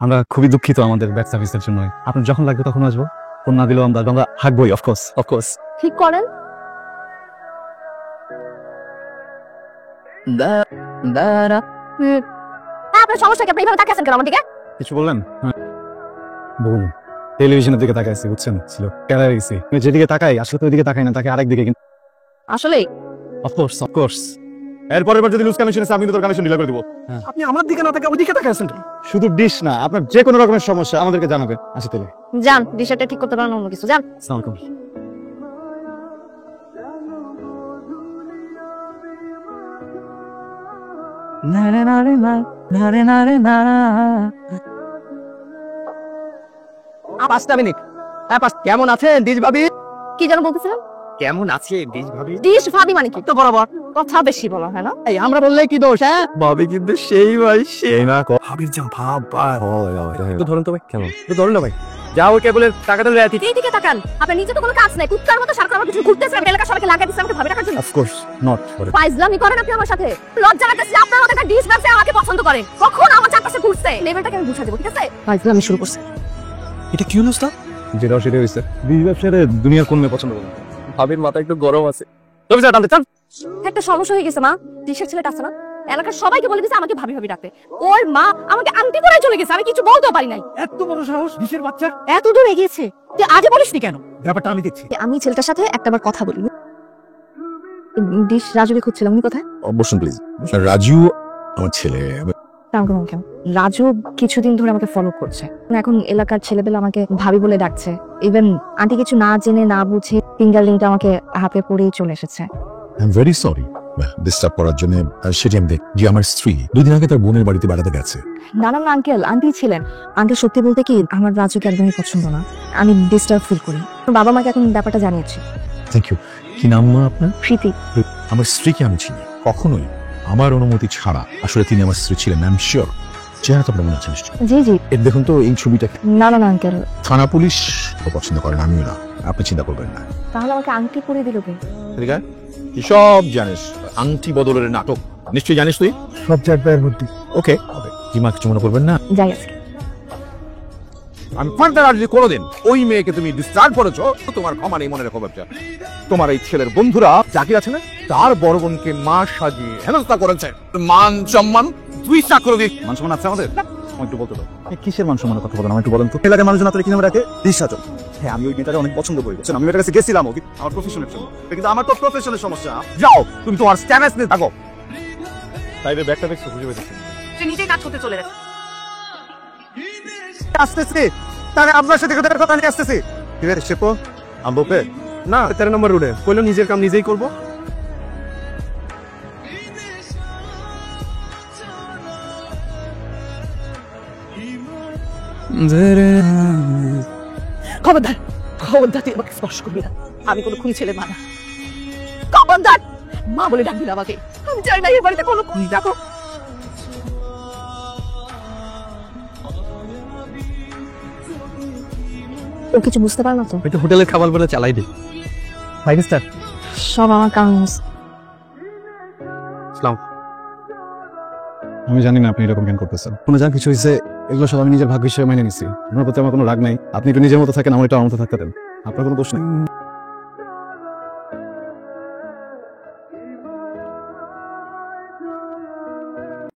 আমরা খুবই দুঃখিত আমাদের ব্যাড সার্ভিসের জন্য। আপনার যখন লাগবে তখন আসবো, ফোন না দিলেও আমরা হাঁকবই। অফকোর্স ঠিক করেন। আপনার সমস্যা কি? আপনি এইভাবে তাকিয়ে আছেন কেন আমার দিকে? কিছু বললেন? বলুন। টেলিভিশনের দিকে তাকাইছি, বুঝছেন, ছিল ক্যালার গেছি। যেদিকে তাকাই আসলে তো ওইদিকে তাকাই না, তাকে আরেক দিকে। কিন্তু আসলে অফকোর্স এরপরের বার যদি লুজ কানেকশন আছে আমি তো তোর কানেকশন ডিলিট করে দিব। আপনি আমার দিকে না তাকে ওইদিকে তাকায় আছেন কেন? শুধু ডিশ না, আপনার যে কোনো রকমের সমস্যা আমাদেরকে জানাবেন। আসি তাহলে, যান, ডিশটা ঠিক করতে পারেন, অন্য কিছু যান। আসসালামু আলাইকুম। পাঁচটা মিনিট। হ্যাঁ কেমন আছেন ডিশ ভাবি? কি যেন বলতেছিলাম? কেমন আছে ডিশ ভাবি? ডিশ ভাবি মানে কি? তো বরাবর কথা বেশি বলা হয় না? এই আমরা বললে কি দোষ? হ্যাঁ ভাবি কিন্তু সেই ভাই সেই না ভাবির যা ভাব তো ধরুন তো ভাই। কেমন তো ধরুন না ভাই, যাও কেবলের টাকা দিলে রাতি। এই দিকে তাকান, আপনার নিজে তো কোনো কাজ নাই, কুত্তার মতো সারাক্ষণ আমার কিছু ঘুরতেছেন, এলাকা সবাইকে লাগাই দিচ্ছেন আমাকে ভাবি রাখার জন্য। Of course not. ফাইজলামি করেন আপনি আমার সাথে। লজ্জা লাগতেছে যে আপনার মতো একটা ডিশ ব্যবসায়ী আমাকে পছন্দ করে। কখন আমার চারপাশে ঘুরছে, লেভেলটাকে আমি বুঝা দেবো, ঠিক আছে? ফাইজলামি শুরু করছে। এটা কি হলো স্যার? যেটা সেটা হইছে। বিশ ব্যবসায়ীরা দুনিয়ার কোন মেয়ে পছন্দ করে? ভাবির মাথা একটু গরম আছে। তবে স্যার টানতে চান? একটা সমস্যা হয়ে গেছে মা। ডিশের ছেলেটা আছে না, এলাকার সবাইকে বলে দিয়েছে আমাকে ভাবি ভাবি ডাকতে। ওর মা আমাকে আংটি পরে চলে গেছে, আমি কিছু বলতেও পারি নাই। এত বড় সাহস ডিশের বাচ্চা! এত দূর এগিয়েছে যে আগে বলিসনি কেন? ব্যাপারটা আমি দেখছি। আমি ছেলেটার সাথে একটাবার কথা বলি। ডিশ রাজুকে খুঁজছিলাম, উনি কোথায়? বসুন প্লিজ। রাজু আমার ছেলে। কেন? রাজু কিছুদিন ধরে আমাকে ফলো করছে। এখন এলাকার ছেলেবেলা আমাকে ভাবি বলে ডাকছে। ইভেন আন্টি কিছু না জেনে না বুঝে ফিঙ্গার লিংকটা আমাকে হাতে পড়েই চলে এসেছে। I am very sorry disturb করার জন্য। সেটি আমি দেখি যে আমার স্ত্রী দুদিন আগে তার বোনের বাড়িতে বেড়াতে গেছে। না আঙ্কেল, আন্টি ছিলেন। আঙ্কেল সত্যি বলতে কি আমার রাজুকে একদমই পছন্দ না। আমি ডিস্টার্ব ফিল করি। বাবা মাকে এখন ব্যাপারটা জানিয়েছি। Thank you. কি নাম মা আপনার? প্রীতি। আমার স্ত্রীকে আমি চিনি। কখনোই আমার অনুমতি ছাড়া আসলে তিনি আমার স্ত্রী ছিলেন। I am sure. চেহারা তো আপনার মনে আছে নিশ্চয়? জি। এর দেখুন তো এই ছবিটা। না আঙ্কেল। থানা পুলিশ পছন্দ করেন, আমিও না। আপনি চিন্তা করবেন না। তাহলে আমাকে আংটি পরে দিল কে? তুই সব জানিস। আংটি বদলের নাটক নিশ্চয়ই জানিস তুই। সব চারটার মধ্যে ওকে জিমা কিছু মনে করবেন না। যাই আজকে। আমি ফার্দার আর যদি কোনোদিন ওই মেয়েকে তুমি ডিস্টার্ব করেছো তোমার ক্ষমা নেই, মনে রেখো ব্যবসা। তোমার এই ছেলের বন্ধুরা জাকির আছে না, তার বড় বোনকে মা সাজিয়ে হেনস্থা করেছে। মান সম্মান দুই চাকর দিয়ে। মান সম্মান আছে আমাদের? একটু বলতে দাও। কিসের মান সম্মানের কথা বলেন আমাকে একটু বলেন তো। এলাকার মানুষজন আপনারা কি নামে ডাকে? ডিশাচল। হ্যাঁ, আমি ওই মেয়েটাকে অনেক পছন্দ করি। আমি মেয়েটার কাছে গেছিলাম আমার প্রফেশনের জন্য, কিন্তু আমার তো প্রফেশনের সমস্যা। যাও তুমি তোমার স্ট্যাটাস নিয়ে থাকো। তাই ব্যাগটা দেখছো, খুঁজে পেয়েছি। সে নিজেই কাজ করতে চলে গেছে। আসতেছি, তাহলে আপনার সাথে কথা নিয়ে আসতেছি। ঠিক আছে শেপো আম্বুপে না 13 নম্বর রোডে কইলো নিজের কাম নিজেই করব। খবরদার তুই আমাকে স্পর্শ করবি না। আমি কোনো খুনি ছেলে মা না। খবরদার মা বলে ডাকবি না আমাকে। আমি চাই না এই বাড়িতে কোনো খুনি ডাকো। ও কিছু বুঝতে পারে না তো? একটু হোটেলের খাবার বলে চালাই দে। 5 স্টার। সব আমার কারণ। আসসালাম। আমি জানি না আপনি এরকম কেন করতেছেন। কোনো যা কিছু হয়েছে এগুলো সব আমি নিজের ভাগ্য হিসেবে মেনে নিচ্ছি। আমার প্রতি আমার কোনো রাগ নাই। আপনি একটু নিজের মতো থাকেন, আমার একটু আমার মতো থাকতে দেন। আপনার কোনো দোষ নেই।